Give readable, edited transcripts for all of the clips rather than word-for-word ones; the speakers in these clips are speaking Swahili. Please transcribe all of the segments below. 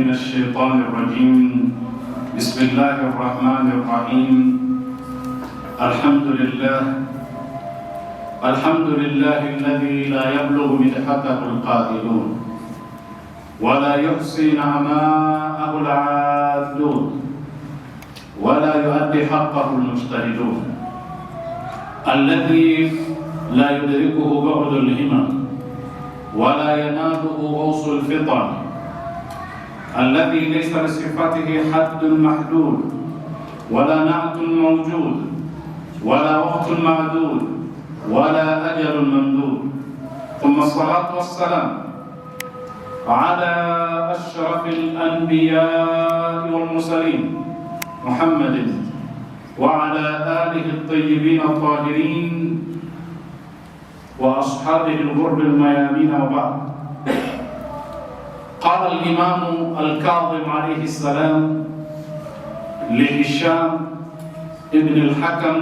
من الشيطان الرجيم. بسم الله الرحمن الرحيم. الحمد لله الذي لا يبلغ مدحته القائلون ولا يحصي نعماءه العادون ولا يؤدي حقه المجتهدون، الذي لا يدركه بعد الهمم ولا يناله غوص الفطن، الذي ليس لصفاته حد محدود ولا نعت موجود ولا وقت معدود ولا أجل ممدود. ثم الصلاة والسلام على أشرف الأنبياء والمرسلين محمد وعلى آله الطيبين الطاهرين وأصحابه الغر الميامين، وبعد. قال الإمام الكاظم عليه السلام لهشام ابن الحكم: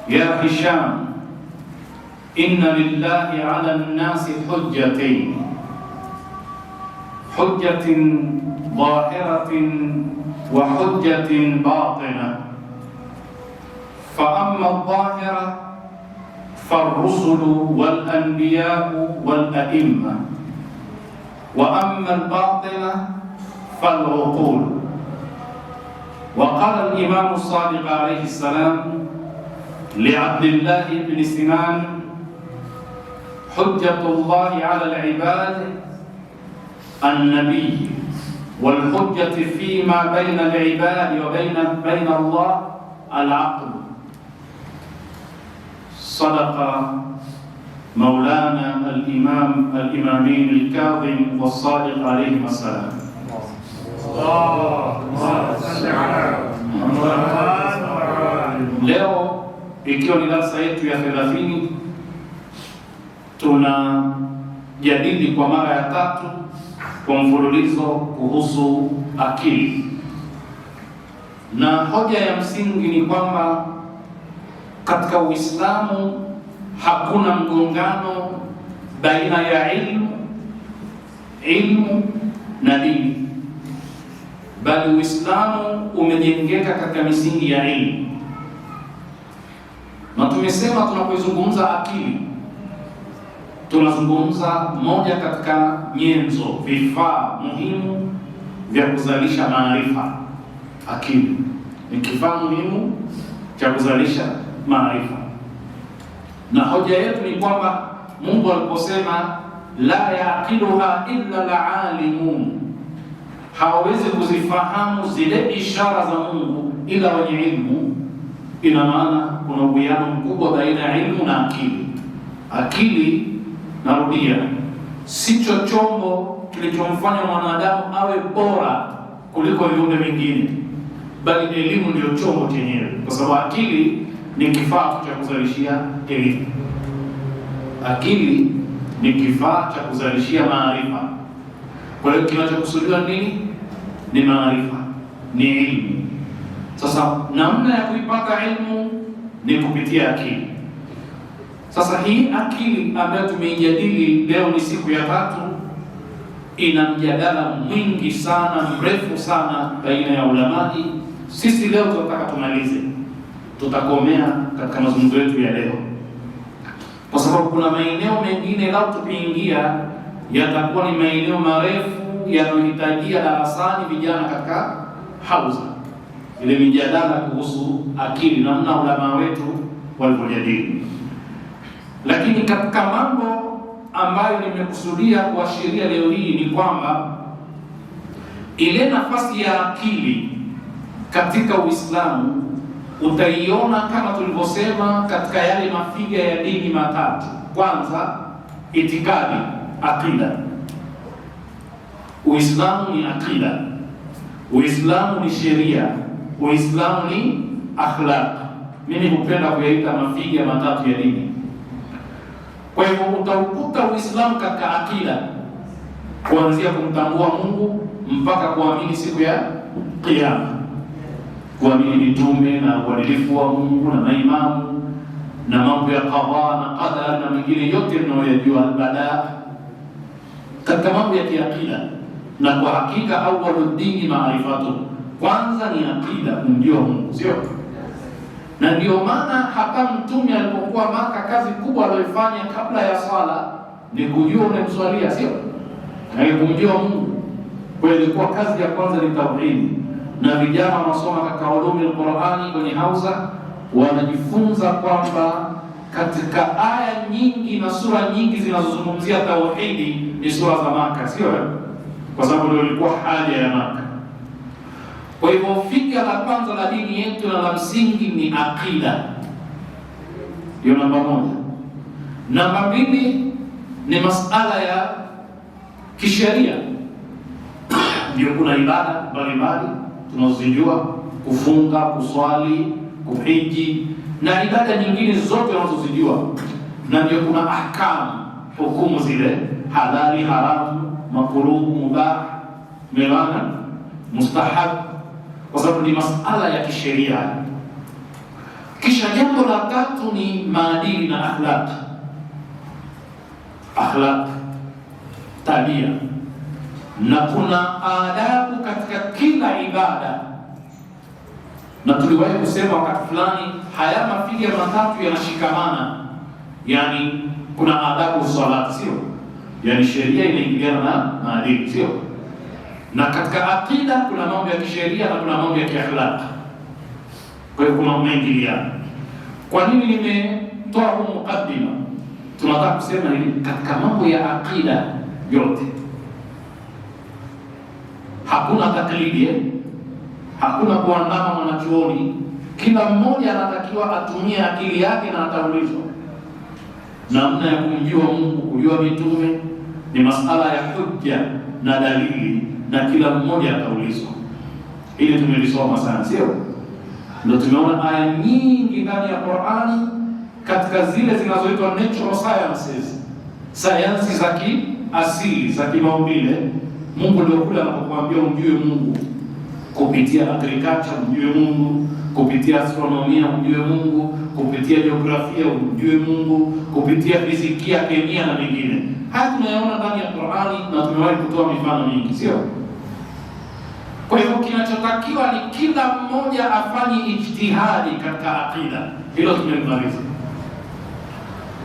يا هشام، إن لله على الناس حجتين، حجة ظاهرة وحجة باطنة، فأما الظاهرة فالرسل والأنبياء والأئمة، وأما الباطنة فالعقول. وقال الإمام الصادق عليه السلام لعبد الله بن سنان: حجة الله على العباد النبي، والحجة فيما بين العباد وبين الله العقل. صدق مولانا الإمامين الكاظم والصادق عليهما السلام. Leo ikiwa ni darasa yetu ya 30, tunajadili kwa mara ya 3 kwa mfululizo kuhusu akili, na hoja ya msingi ni kwamba katika Uislamu hakuna mgongano baina ya ilmu na dini, bali Uislamu umejengeka katika misingi ya ilmu. Na tumesema tunapozungumza akili, tunazungumza moja katika nyenzo, vifaa muhimu vya kuzalisha maarifa. Akili ni kifaa muhimu cha kuzalisha maarifa, na hoja yetu ni kwamba Mungu aliposema la yaqiluha illa alalimun, hawawezi kuzifahamu zile ishara za Mungu ila wenye ilmu. Ina maana kuna uwiano mkubwa baina ya ilmu na akili. Akili, narudia, sicho chombo kilichomfanya mwanadamu awe bora kuliko viumbe vingine, bali elimu ndio chombo chenyewe, kwa sababu akili ni kifaa cha kuzalishia elimu. Akili ni kifaa cha kuzalishia maarifa. Kwa hiyo kinachokusudiwa nini? Ni maarifa, ni elimu. Sasa namna ya kuipata elimu ni kupitia akili. Sasa hii akili ambayo tumeijadili leo, ni siku ya 3, ina mjadala mwingi sana, mrefu sana baina ya ulamai. Sisi leo tunataka tumalize, tutakomea katika mazungumzo yetu ya leo, kwa sababu kuna maeneo mengine lao tukiingia yatakuwa ni maeneo marefu yanayohitajia darasani vijana katika hauza, ile mijadala kuhusu akili, namna ulama wetu walivyojadili. Lakini katika mambo ambayo nimekusudia kuashiria leo hii ni kwamba ile nafasi ya akili katika Uislamu utaiona kama tulivyosema katika yale mafiga ya dini matatu. Kwanza, itikadi, akida. Uislamu ni akida, Uislamu ni sheria, Uislamu ni akhlaq. Mimi hupenda kuyaita mafiga matatu ya dini. Kwa hivyo utaukuta Uislamu katika akida, kuanzia kumtambua Mungu mpaka kuamini siku ya Kiyama, kuamini mitume na uadilifu wa Mungu na maimamu na mambo ya qadha na qadar na mengine yote tunayoyajua, baada katika mambo ya kiakida. na kwa hakika awwalud dini maarifatu, kwanza ni aqida, kumjua Mungu, sio? Na ndio maana hata Mtume alipokuwa Maka, kazi kubwa aliyofanya kabla ya swala ni kujua unamswalia, sio? Na kumjua Mungu. Kwa hiyo ilikuwa kazi ya kwanza ni tauhid. Na vijana wanasoma katika ulumul Qur'ani kwenye hauza wanajifunza kwamba katika aya nyingi na sura nyingi zinazozungumzia tauhidi ni sura za Maka, sio? Kwa sababu ndio ilikuwa haja ya Maka. Kwa hivyo fikra la kwanza la dini yetu na la msingi ni aqida. Hiyo namba moja. Namba mbili ni masala ya kisheria. Ndio kuna ibada mbalimbali tunazojua, kufunga, kuswali, kuhiji na ibada nyingine zote tunazozijua. Na ndio kuna ahkamu, hukumu zile, halali, haramu, makruh, mubah, melana, mustahab, kwa sababu ni masala ya kisheria. Kisha jambo la tatu ni maadili na akhlaq. Akhlaq, tabia. Na kuna adabu katika kila ibada. Na tuliwahi kusema wakati fulani, haya mafiga matatu yanashikamana. Yani kuna adabu salati, sio? Yani sheria inaingiliana na maadili, sio? Na katika akida kuna mambo ya kisheria na kuna mambo ya kiakhlaq. Kwa hiyo kuna maingiliano. Kwa nini nimetoa huu mukaddima? Tunataka kusema hivi, katika mambo ya akida yote hakuna taklidi, hakuna kuandama mwanachuoni. Kila mmoja anatakiwa atumie akili yake na ataulizwa namna ya kumjua Mungu, kujua mitume. Ni masala ya hujja na dalili, na kila mmoja ataulizwa. Ili tumelisoma sana, sio? Ndio tumeona aya nyingi ndani ya Qur'ani katika zile zinazoitwa natural sciences, sayansi za kiasili, za kimaumbile. Mungu ndio kule anapokuambia umjue Mungu kupitia agriculture, umjue Mungu kupitia astronomia, umjue Mungu kupitia jiografia, umjue Mungu kupitia fizikia, kemia na mengine. Haya tunayaona ndani ya Qur'ani na tumewahi kutoa mifano mingi, sio? Kwa hivyo kinachotakiwa ni kila mmoja afanye ijtihadi katika akida. Hilo tumemaliza.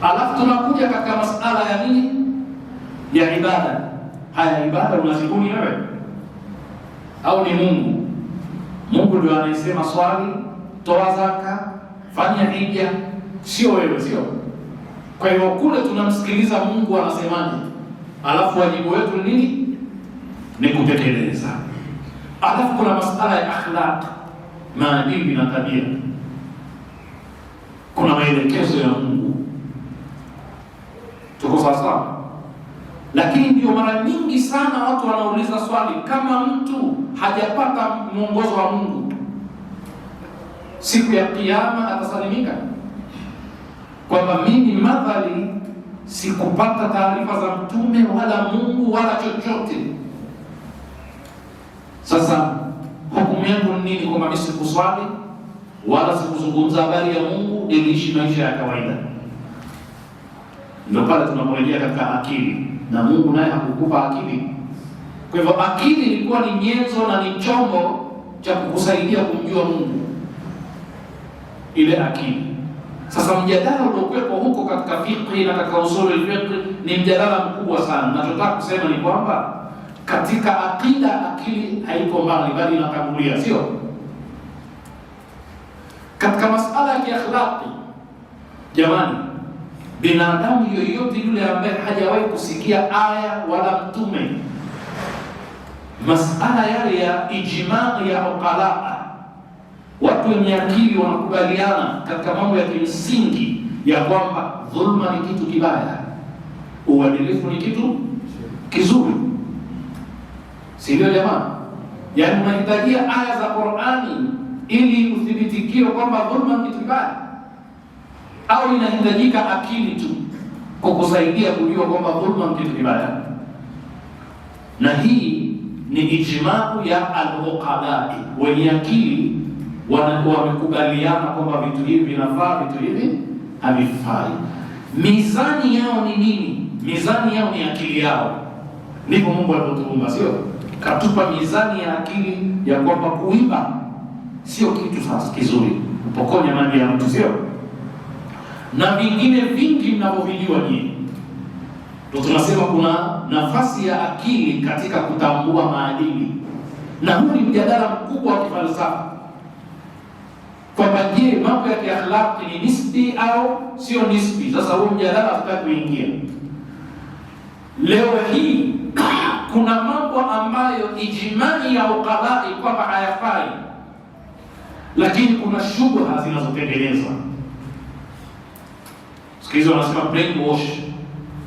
Alafu tunakuja katika masala ya nini? Ya ibada. Haya, ibada unazibuni wewe au ni Mungu? Mungu ndio anayesema swali, toa zaka, fanya hija, sio wewe, sio? Kwa hivyo kule tunamsikiliza Mungu anasemaje, alafu wajibu wetu ni nini? Ni kutekeleza. Alafu kuna masala ya akhlaq, maadili na tabia. Kuna maelekezo ya Mungu. Tuko sawa? Lakini ndio mara nyingi sana watu wanauliza swali, kama mtu hajapata mwongozo wa Mungu, siku ya Kiyama atasalimika? Kwamba mimi madhali sikupata taarifa za mtume wala Mungu wala chochote, sasa hukumu yangu ni nini? Kwamba mimi sikuswali wala sikuzungumza habari ya Mungu, niliishi maisha ya kawaida. Ndio pale tunaporejea katika akili, na Mungu naye hakukupa akili. Kwa hivyo akili ilikuwa ni nyenzo na ni chombo cha kukusaidia kumjua Mungu, ile akili. Sasa mjadala uliokuwepo huko katika fiqh na katika usul al-fiqh ni mjadala mkubwa sana. Nachotaka kusema ni kwamba katika akida akili haiko mbali, bali inatangulia, sio? Katika masala ya kiakhlaqi, jamani, binadamu yoyote yule ambaye hajawahi kusikia aya wala mtume, masala yale ya ijma ya uqala, watu wenye akili wanakubaliana katika mambo ya kimsingi ya kwamba dhulma ni kitu kibaya, uadilifu ni kitu kizuri, si ndio jamani? Yaani unahitajia aya za Qur'ani ili uthibitikiwe kwamba dhulma ni kitu kibaya, au inahitajika akili tu kukusaidia kujua kwamba dhulma ni kitu kibaya? Na hii ni ijma'u ya al-uqala, wenye akili wamekubaliana kwamba vitu hivi vinafaa, vitu hivi havifai. Mizani yao ni nini? Mizani yao ni akili yao. Ndivyo Mungu alipotuumba, sio? Katupa mizani ya akili ya kwamba kuiba sio kitu sasa kizuri, kupokonya mali ya mtu, sio? Na vingine vingi mnavyovijua nyinyi. Ndio tunasema kuna nafasi ya akili katika kutambua maadili, na huu ni mjadala mkubwa wa kifalsafa kwamba je, mambo ya kiakhlaki ni nisbi au sio nisbi? Sasa huo mjadala hatutaki kuingia leo hii. Kuna mambo ambayo ijmai ya uqadai kwamba hayafai, lakini kuna shubha zinazotengenezwa. Sikizo wanasema brainwash,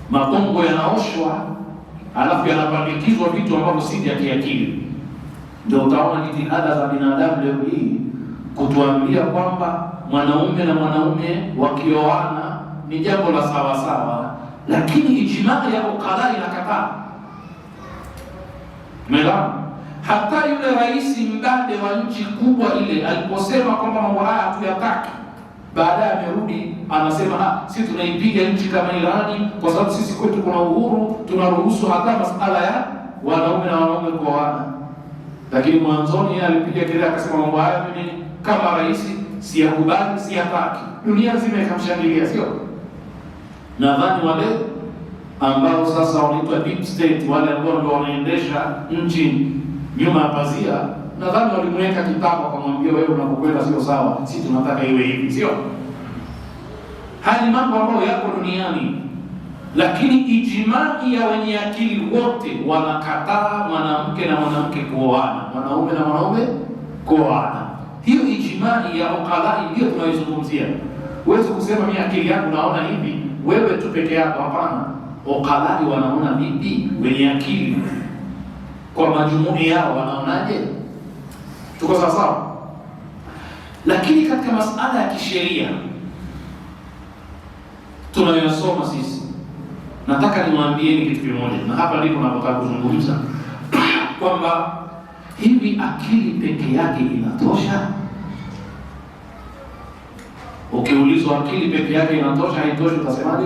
mabongo yanaoshwa alafu yanapandikizwa vitu ambavyo si vya kiakili. Ndio utaona jitihada za binadamu leo hii kutuambia kwamba mwanaume na mwanaume wakioana ni jambo la sawa sawa, lakini ijmaa ya uqadai inakataa. Mela hata yule rais mbade wa nchi kubwa ile aliposema kwamba mambo haya hatuyataki, baadaye amerudi anasema sisi tunaipiga nchi kama Irani kwa sababu sisi kwetu kuna uhuru, tunaruhusu hata masala ya wanaume na wanaume kuoana. Lakini mwanzoni yeye alipiga kelele akasema mambo haya mimi kama rais siyakubali, siyataki. Dunia nzima ikamshangilia, sio? Nadhani wale ambao sasa wanaitwa deep state, wale ambao ndio wanaendesha nchi nyuma ya pazia, nadhani walimweka kitabu akamwambia wewe unapokwenda sio sawa, sisi tunataka iwe hivi, sio? Haya ni mambo ambayo yako duniani, lakini ijmai ya wenye akili wote wanakataa mwanamke na mwanamke kuoana, mwanaume na mwanaume kuoana. Hiyo ijmai ya uqadai ndio tunaizungumzia. Huwezi kusema mimi akili yangu naona hivi, wewe tu peke yako, hapana. Uqadai wanaona vipi? Wenye akili kwa majumuni yao wanaonaje? Tuko sawa sawa? Lakini katika masala ya kisheria tunayosoma sisi, nataka nimwambieni kitu kimoja, na hapa ndipo napotaka kuzungumza kwamba hivi akili peke yake inatosha? Ukiulizwa akili peke yake inatosha haitoshi, utasemaje?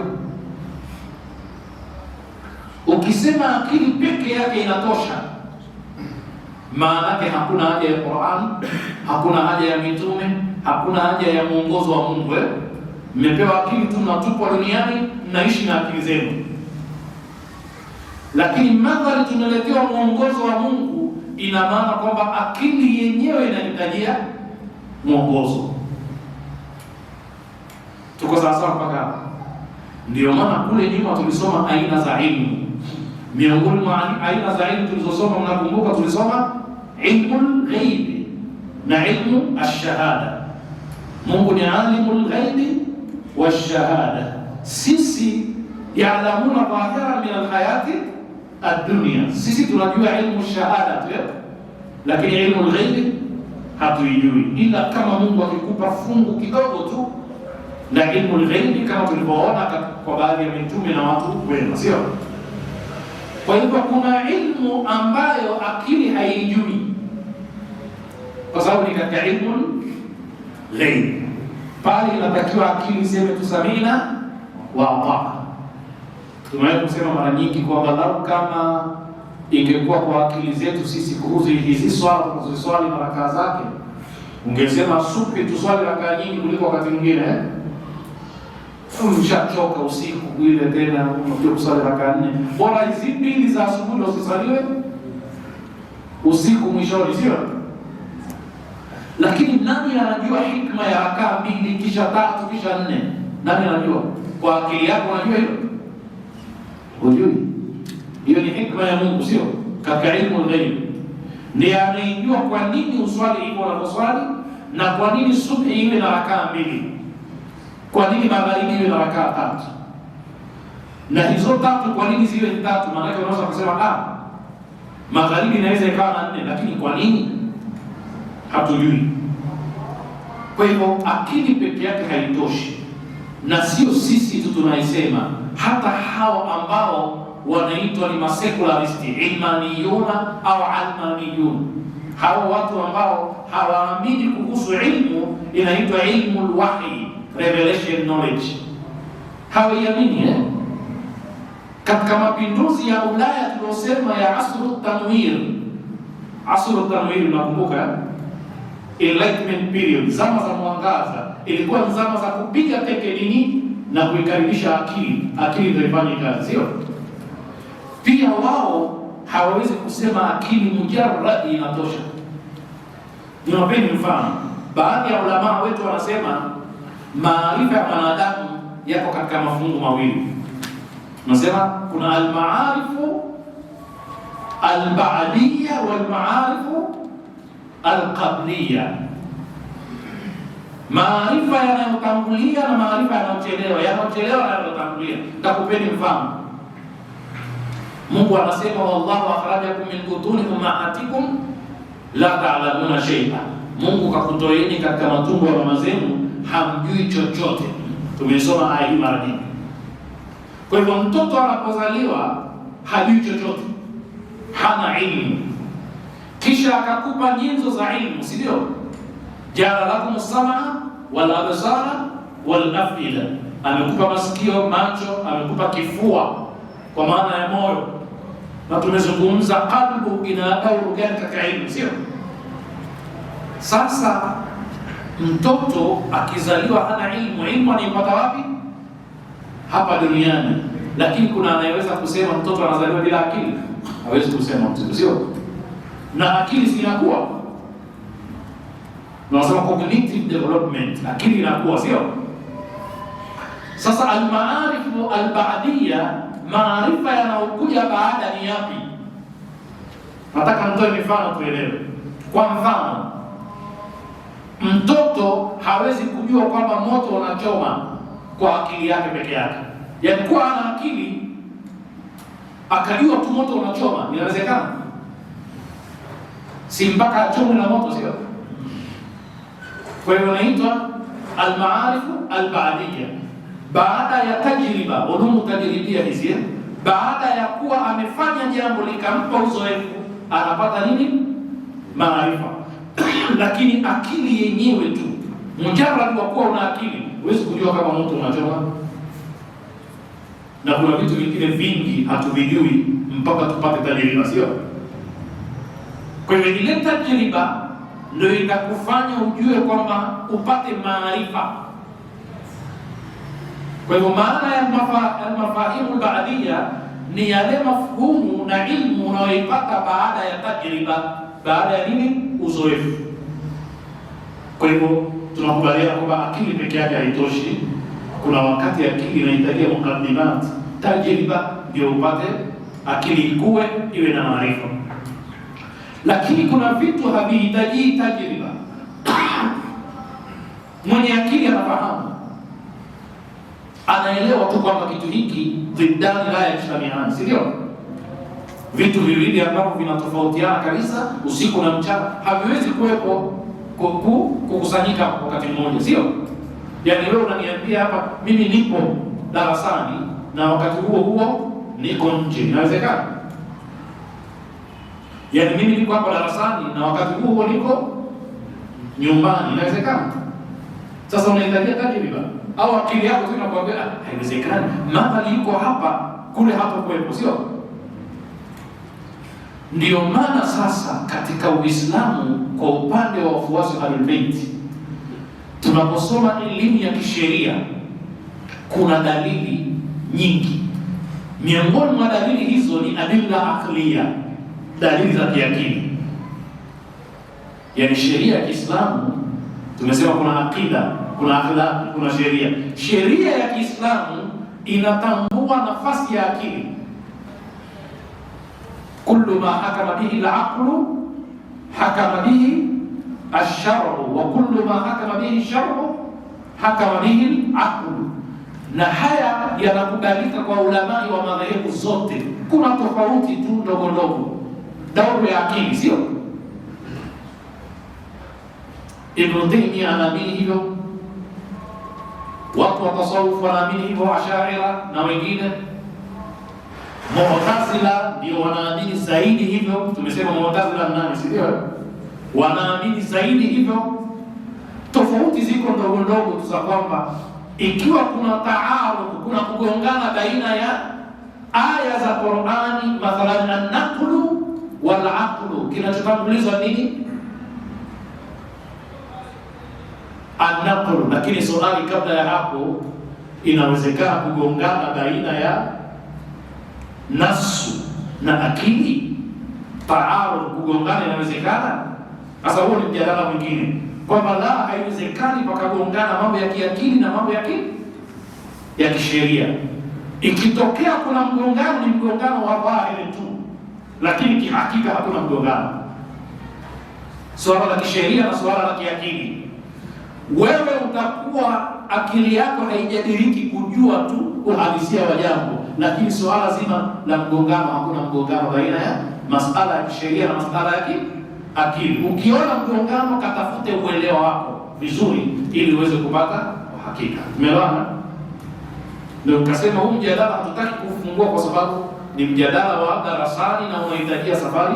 Ukisema akili peke yake inatosha, maana yake hakuna haja ya Qur'an, hakuna haja ya mitume, hakuna haja ya mwongozo wa Mungu. Mmepewa akili tu, mnatupwa duniani, mnaishi na akili zenu. Lakini madhali tunaletewa mwongozo wa Mungu, ina maana kwamba akili yenyewe inahitajia mwongozo. Tuko sawa sawa mpaka hapa? Ndio maana kule nyuma tulisoma aina za ilmu. Miongoni mwa aina za ilmu tulizosoma, mnakumbuka tulisoma ilmul ghaibi na ilmu ash-shahada. Mungu ni alimul ghaibi wash-shahada. Sisi ya'lamuna dhahira min al-hayati ad-dunya. Sisi tunajua ilmu shahada tu, lakini ilmu al-ghaibi hatuijui, ila kama Mungu akikupa fungu kidogo tu na ilmu al-ghaibi, kama tulivyoona kwa baadhi ya mitume na watu wema, sio? Kwa hivyo kuna ilmu ambayo akili haijui, kwa sababu ni katika ilmu ghaib. Pale inatakiwa akili iseme tusamina wa ataa. Tumewahi kusema mara nyingi kwamba lau kama ingekuwa kwa akili zetu sisi kuhusu hizi swala tunazoswali na rakaa zake, ungesema supi tuswali rakaa nyingi kuliko wakati mwingine, Mshachoka usiku ile tena unakuja kusali rakaa 4. Bora hizi mbili za asubuhi usisaliwe usiku mwishoni, sio? Lakini nani anajua hikma ya rakaa 2 kisha 3 kisha 4? Nani anajua? Kwa akili yako unajua hilo? Hujui. Hiyo ni hikma ya Mungu, sio? Katika ilmu ghaib. Ndiye anayejua kwa nini uswali hivyo unaposwali na kwa nini subhi iwe na rakaa 2. Kwa nini magharibi iwe na rakaa 3? Na hizo 3 kwa nini ziwe 3? Maana yake unaweza kusema magharibi inaweza ikawa na 4, lakini kwa nini? Hatujui. Kwa hivyo akili peke yake haitoshi, na sio sisi tu tunaisema, hata hao ambao wanaitwa ni masekularisti, ilmaniyuna au almaniyun, hao watu ambao hawaamini kuhusu ilmu inaitwa ilmu alwahi, revelation knowledge, hawaiamini katika mapinduzi ya Ulaya tuliosema ya asru tanwir. Asru tanwir, unakumbuka? Enlightenment period, zama za mwangaza. Ilikuwa ni zama za kupiga teke nini na kuikaribisha akili ndio ifanye kazi, sio? Pia wao hawawezi kusema akili mujarrad inatosha. Niwapeni mfano. Baadhi ya ulama wetu wanasema maarifa ya wanadamu yako katika mafungu mawili. Nasema kuna al-maarifu al-ba'diyya wal-maarifu al-qabliyya. Maarifa yanayotangulia na maarifa yanayochelewa. Yanayochelewa na yanayotangulia. Nitakupeni mfano. Mungu anasema wallahu akhrajakum min butuni ummahatikum la ta'lamuna shay'an. Mungu kakutoeni katika matumbo ya mama zenu hamjui chochote. Tumesoma aya hii mara nyingi. Kwa hivyo mtoto anapozaliwa hajui chochote, hana ilmu, kisha akakupa nyenzo za ilmu, si ndio? Jala lakum sama wal absara wal afida, amekupa masikio, macho, amekupa kifua kwa maana ya moyo, na tumezungumza qalbu ina dauru gani katika ilmu, sio? Sasa mtoto akizaliwa hana ilmu anaipata wapi? Hapa duniani. Lakini kuna anayeweza kusema mtoto anazaliwa bila akili? Hawezi kusema mtoto, sio? Na akili zinakuwa, tunasema cognitive development, akili inakuwa, sio? Sasa al-maarifu al-ba'diyya, maarifa yanayokuja baada ni yapi? Nataka nitoe mifano tuelewe. Kwa mfano, mtoto hawezi kujua kwamba moto unachoma kwa akili yake peke yake. Yaani kuwa ana akili akajua tu moto unachoma, inawezekana? Si mpaka achomwe na moto, sio? Kwa hiyo inaitwa al-maarifu al-ba'diyya. Baada ya tajriba, ulumu tajribia hizi, baada ya kuwa amefanya jambo likampa uzoefu, anapata nini? Maarifa. Lakini akili yenyewe tu, mujarrad wa kuwa una akili, huwezi kujua kama moto unachoma. Na kuna vitu vingine vingi hatuvijui mpaka tupate tajriba, sio? Kwa hivyo ile tajriba ndio itakufanya ujue kwamba upate maarifa. Kwa hivyo maana ya mafahimu ba'diyya ni yale mafhumu na ilmu unayoipata baada ya tajriba, baada ya nini? Uzoefu. Kwa hivyo tunakubaliana kwamba akili peke yake haitoshi. Kuna wakati akili inahitaji mukaddimat, tajriba, ndio upate akili ikue iwe na maarifa. Lakini kuna vitu havihitaji tajriba. Mwenye akili anafahamu, anaelewa tu kwamba kitu hiki dhidani la yajtami'an, si ndio? Vitu viwili ambavyo vinatofautiana kabisa, usiku na mchana, haviwezi kuwepo kukusanyika wakati mmoja, sio? Yaani wewe unaniambia hapa mimi nipo darasani na wakati huo huo niko nje, inawezekana? Yaani mimi niko hapa darasani na wakati huo niko nyumbani, inawezekana? Sasa unahitaji tajriba au akili yako tu inakwambia haiwezekani, madhali yuko hapa kule hapo kwepo, sio? Ndio maana sasa katika Uislamu kwa upande wa wafuasi wa Ahlul Bait tunaposoma elimu ya kisheria kuna dalili nyingi. Miongoni mwa dalili hizo ni adilla aqliya, dalili za kiakili. Yaani sheria ya Kiislamu tumesema kuna akida, kuna akhlaq, kuna sheria. Sheria ya Kiislamu inatambua nafasi ya akili. Kullu ma hakama bihi al-aqlu hakama bihi ash-shar'u wa kullu ma hakama bihi ash-shar'u hakama bihi al-aqlu. Na haya yanakubalika kwa ulamai wa madhehebu zote. Kuna tofauti tu ndogo ndogo, dauru ya akili, sio? Ibn Taymiyyah anaamini hivyo, watu wa tasawuf wanaamini hivyo, Ash'ariyya na wengine. Mu'tazila ndio wanaamini zaidi hivyo. Tumesema Mu'tazila nani, si ndio? Wanaamini zaidi hivyo. Tofauti ziko ndogo ndogo tu za kwamba ikiwa kuna taarud, kuna kugongana baina ya aya za Qur'ani, mathalan an-naqlu wal aqlu, kinachotangulizwa nini? An-naqlu. Lakini swali kabla ya hapo, inawezekana kugongana baina ya nasu na akili, taarud, kugongana inawezekana. Sasa huo ni mjadala mwingine, kwamba la, haiwezekani pakagongana mambo ya kiakili na mambo ya kisheria. Ikitokea kuna mgongano, ni mgongano wa dhahiri tu, lakini kihakika hakuna mgongano. Swala la kisheria na swala la kiakili, wewe utakuwa akili yako haijadiriki kujua tu uhalisia wa jambo, lakini swala zima la mgongano, hakuna mgongano baina ya masala ya kisheria na masala ya akili. Ukiona mgongano, katafute uelewa wako vizuri ili uweze kupata uhakika. Tumeelewana? Ndio nikasema huu mjadala hatutaki kufungua kwa sababu ni mjadala wa darasani na unahitajia safari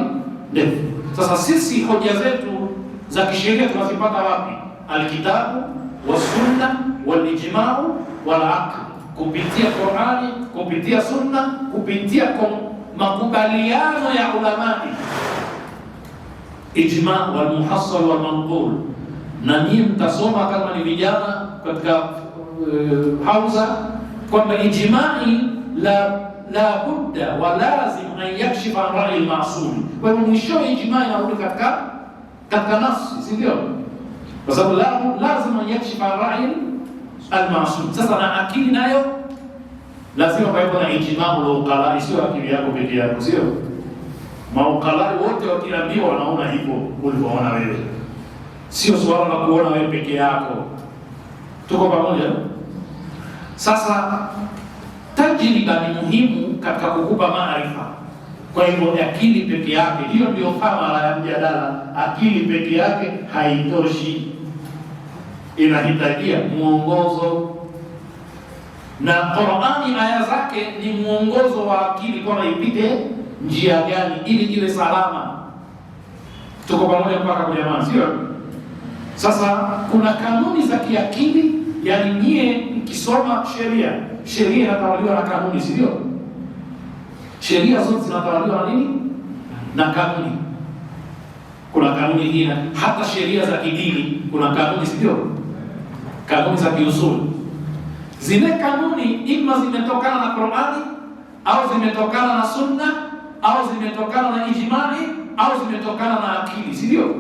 ndefu. Sasa sisi hoja zetu za kisheria tunazipata wapi? Alkitabu wa sunna wal ijma'u wal aql, kupitia Qur'ani, kupitia sunna, kupitia makubaliano ya ulamai, ijma' wal muhassal wal manqul. Na nyinyi mtasoma kama ni vijana katika hauza kwamba ijma'i la budda wa lazim an yakshifa an ra'i al-ma'sum. Kwa hivyo mwisho ijma'i inarudi katika nafsi, si ndio? Kwa sababu lazima an yakshifa an ra'i al-ma'sum. Sasa na akili nayo lazima pawepo na ijma'u al-uqala, sio akili yako pekee yako, sio? Maukala wote wakiambiwa wanaona hivyo ulivyoona wewe, sio swala la kuona wewe peke yako. Tuko pamoja? Sasa tajriba ni muhimu katika kukupa maarifa. Kwa hivyo akili peke yake, hiyo ndio kama ya mjadala, akili peke yake haitoshi, inahitajia mwongozo. Na Qur'ani aya zake ni mwongozo wa akili, kwamba ipite njia gani ili iwe salama. Tuko pamoja mpaka kwa jamaa, sio? Sasa kuna kanuni za kiakili, yani nyie mkisoma sheria inatawaliwa na kanuni, sio? Sheria zote zinatawaliwa na nini? Na kanuni. Kuna kanuni hii, hata sheria za kidini kuna kanuni, sio? Kanuni za kiusuli. Zile kanuni ima zimetokana na Qur'ani au zimetokana na sunna au zimetokana na ijma'i au zimetokana na akili, sio?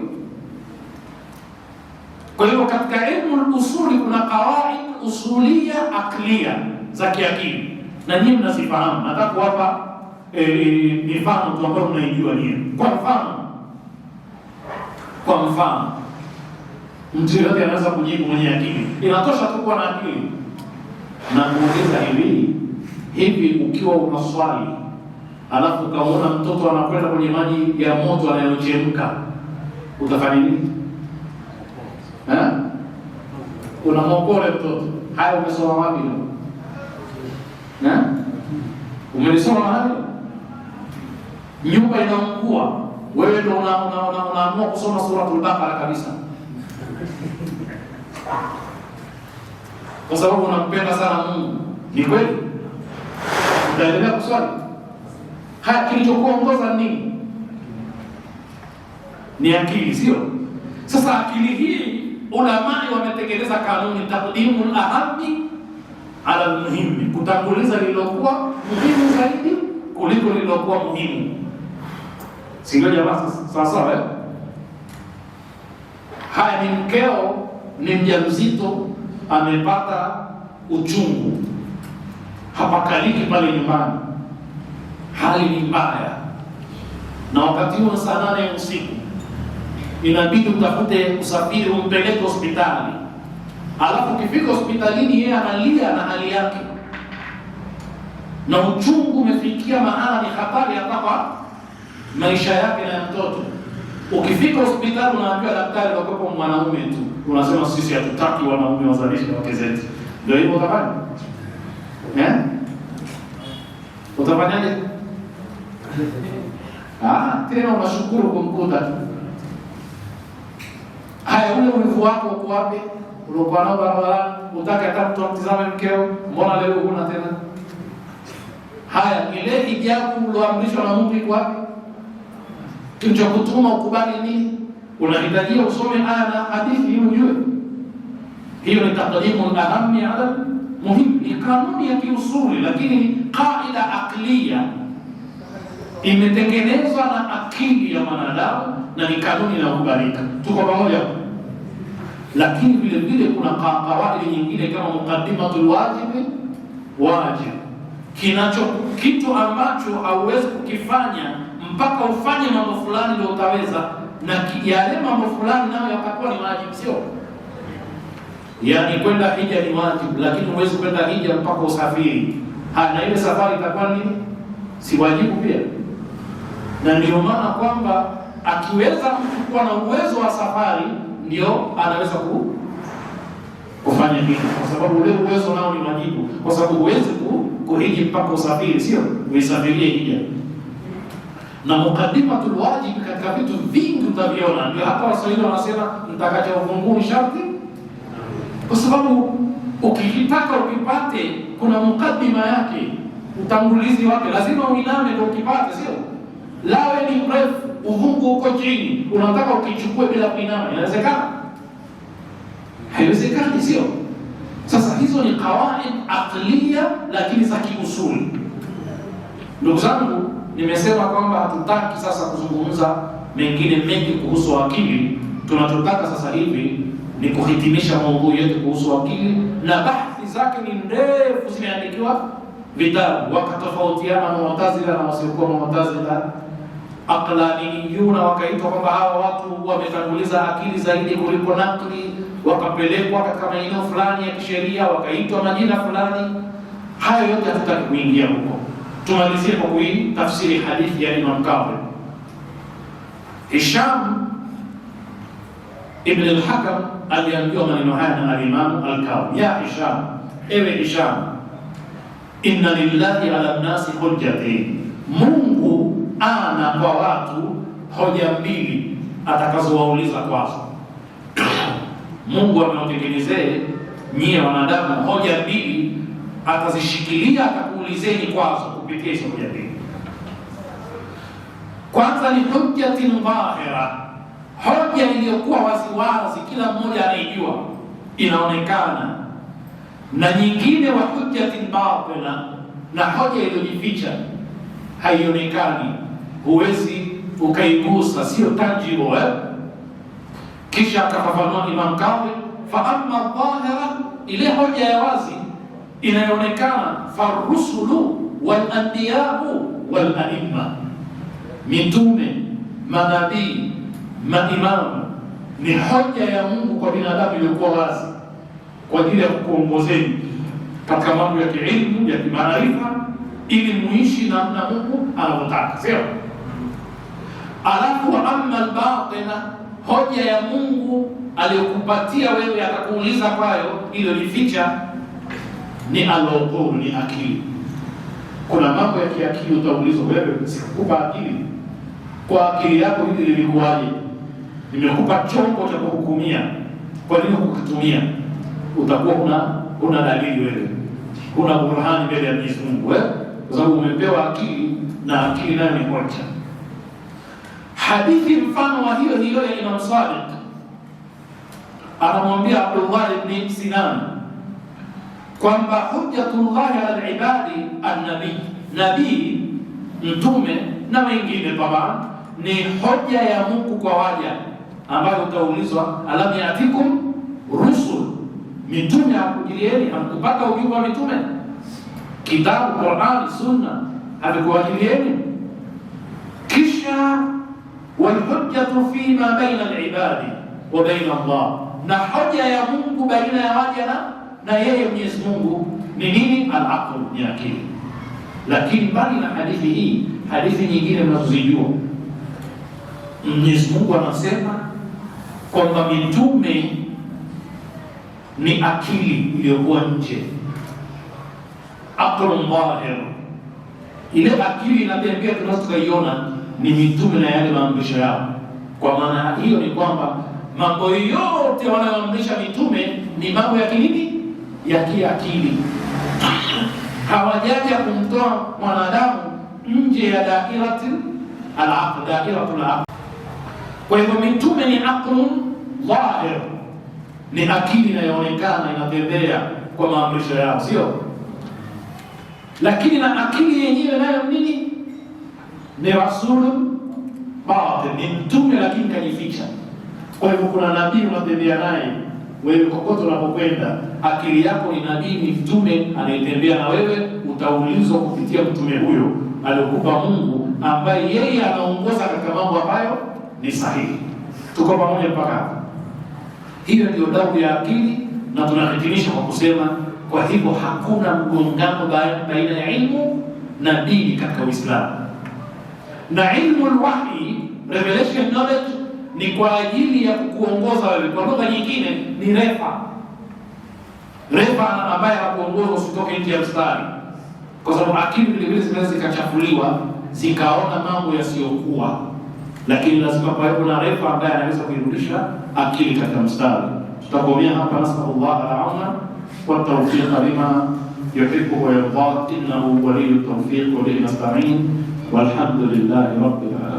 Kwa hiyo katika ilmu usuli kuna qawaid usulia aklia za kiakili, na nyinyi mnazifahamu. Nataka kuwapa mifano tu ambayo mnaijua nyinyi. Kwa mfano mtu yote anaweza kujibu mwenye akili, inatosha tu kuwa na akili. Na kuuliza hivi ukiwa unaswali alafu ukaona mtoto anakwenda kwenye maji ya moto anayochemka, utafanya nini? Unamwokoa mtoto. Haya, umesoma wapi leo? Umelisoma mahali? Nyumba inaungua, wewe ndio unaamua kusoma suratul Baqara kabisa, kwa sababu unampenda sana Mungu. Ni kweli? Utaendelea kuswali? Haya, kilichokuongoza nini? Ni akili, sio? Sasa akili hii ulamai wametengeneza kanuni, taqdimul ahami ala almuhim, kutanguliza lililokuwa muhimu zaidi kuliko lililokuwa muhimu. Sio jamaa? Sawa. Haya, ni mkeo ni mjamzito, amepata uchungu, hapakaliki pale nyumbani, hali ni mbaya, na wakati huo saa 8 ya usiku inabidi utafute usafiri umpeleke hospitali. Alafu ukifika hospitalini, yeye analia na hali yake, na uchungu umefikia mahala ni hatari hata kwa maisha yake na ya mtoto. Ukifika hospitali unaambiwa daktari wako mwanaume tu, unasema sisi hatutaki wanaume wazalishe wake zetu. Ndio hivyo utafanya? Utafanyaje? Tena unashukuru kumkuta tu. Haya, ule ulivu wako uko wapi? Ulikuwa nao barabarani, utaka hata mtu amtizame mkeo, mbona leo huna tena? Haya, ile hijabu ulioamrishwa na Mungu iko wapi? Kilichokutuma ukubali nini? Unahitajia usome aya na hadithi ili ujue. Hiyo ni taqdimu al-ahami ala muhim. Ni kanuni ya kiusuli, lakini ni qaida aqliya, imetengenezwa na akili ya mwanadamu na ni kanuni inayokubalika. Tuko pamoja? Lakini vile vile kuna kawaidi nyingine kama muqaddimatul wajib, kitu ambacho hauwezi kukifanya mpaka ufanye mambo fulani ndio utaweza, na yale mambo fulani nayo yatakuwa ni wajibu, sio? Yaani kwenda hija ni wajibu, lakini huwezi kwenda hija mpaka usafiri. Na ile safari itakuwa nini? Si wajibu pia. Na ndio maana kwamba akiweza mtu kuwa na uwezo wa safari ndio anaweza kufanya hivyo, kwa sababu ule uwezo nao ni wajibu, kwa sababu huwezi kuhiji mpaka usafiri, sio? Uisafirie hija. Na mukaddimatul wajib katika vitu vingi utaviona, ndio hata Waswahili wanasema mtakacha uvunguni sharti, kwa sababu ukitaka ukipate kuna mukaddima yake, utangulizi wake, lazima uiname ndio ukipate, sio? Lawe ni mrefu, uvungu uko chini, unataka ukichukue bila kuinama, inawezekana? Haiwezekani, sio? Sasa hizo ni kawaid aqliya, lakini za kiusuli. Ndugu zangu, nimesema kwamba hatutaki sasa kuzungumza mengine mengi kuhusu akili. Tunachotaka sasa hivi ni kuhitimisha maudhui yetu kuhusu akili, na bahthi zake ni ndefu, zimeandikiwa vitabu. Wakatofautiana Mu'tazila na wasiokuwa Mu'tazila. Aqlaniyuna wakaitwa kwamba hawa watu wametanguliza akili zaidi kuliko nakli, wakapelekwa katika maeneo fulani ya kisheria, wakaitwa majina fulani. Hayo yote hatutaki kuingia huko. Tumalizie kwa kuitafsiri hadithi ya Imam Kadhi. Hisham ibn al-Hakam aliambiwa maneno haya na al-Imam al-Kadhi: ya Hisham, ewe Hisham, inna lillahi ala nasi hujjati, Mungu ana kwa watu hoja mbili atakazowauliza kwazo. Mungu amewatengenezea nyie wanadamu hoja mbili, atazishikilia atakuulizeni kwazo kupitia hizo hoja mbili. Kwanza ni hujjatin dhahira, hoja iliyokuwa waziwazi, kila mmoja anaijua, inaonekana, na nyingine wa hujjatin batina, na hoja iliyojificha, haionekani, huwezi ukaigusa, sio tangible. Kisha akafafanua Imam Kadhi, fa amma dhahira, ile hoja ya wazi inayoonekana, farusulu wal anbiya'u wal a'imma, mitume, manabii, maimamu, ni hoja ya Mungu kwa binadamu iliyokuwa wazi kwa ajili ya kukuongozeni katika mambo ya kielimu, ya kimaarifa, ili muishi namna Mungu anavyotaka, sio? Alafu wa amma al-batina, hoja ya Mungu aliyokupatia wewe atakuuliza kwayo, ile lificha, ni al-uqul, ni akili. Kuna mambo ya kiakili utaulizwa wewe, sikukupa akili. Kwa akili yako hili lilikuwaje? Nimekupa chombo cha kuhukumia, kwa nini hukukitumia? Utakuwa una dalili wewe, una burhani mbele ya Mwenyezi Mungu, kwa sababu umepewa akili, na akili nayo ni hoja. Hadithi mfano wa hiyo hiyo ya Imam Sadiq, anamwambia Abdullah ibn Sinan kwamba hujjatullahi ala al-ibadi an-nabi, nabii, mtume na wengine baba, ni hoja ya Mungu kwa waja, ambayo utaulizwa, alam yatikum rusul, mitume hakujilieni? Hamkupata ujumbe wa mitume? Kitabu, Qur'an, Sunna havikuwajilieni? Kisha walhujjatu fima baina al-ibadi wa baina Allah, na hoja ya Mungu baina ya waja na yeye Mwenyezi Mungu ni nini? Al-aql, ni akili. Lakini mbali na hadithi hii, hadithi nyingine mnazozijua, Mwenyezi Mungu anasema kwamba mitume ni akili iliyokuwa nje, aqlun dhahir. Ile akili inatembea, tunaiona ni mitume na yale maamrisho yao. Kwa maana hiyo ni kwamba mambo yote wanayoamrisha mitume ni mambo ya kinini? Ya kiakili. hawajaja kumtoa mwanadamu nje ya dairatul aql. Kwa hivyo mitume ni aqlun dhahir, ni akili inayoonekana inatembea kwa maamrisho yao, sio? Lakini na akili yenyewe nayo nini? Ni rasulun batin, ni mtume lakini kajificha. Kwa hivyo kuna nabii unatembea naye wewe kokote unapokwenda, akili yako ni nabii, ni mtume anayetembea na wewe. Utaulizwa kupitia mtume huyo aliokupa Mungu, ambaye yeye anaongoza katika mambo ambayo ni sahihi. Tuko pamoja mpaka hapo? Hiyo ndio dawa ya akili, na tunahitimisha kwa kusema, kwa hivyo hakuna mgongano baina ya ilmu na dini katika Uislamu. Na ilmu alwahi, revelation knowledge, ni kwa ajili ya kukuongoza wewe. Kwa lugha nyingine ni refa ambaye hakuongoza usitoke nje ya mstari, kwa sababu akili vile vile zinaweza zikachafuliwa zikaona mambo yasiyokuwa, lakini lazima pawepo na refa ambaye anaweza kuirudisha akili katika mstari. Tutakomea hapa. Nasallallahu al-auna wa tawfiqa lima yuhibbu wa yarda, innahu waliyyu tawfiq wa bihi nasta'in, walhamdulillahi rabbil alamin.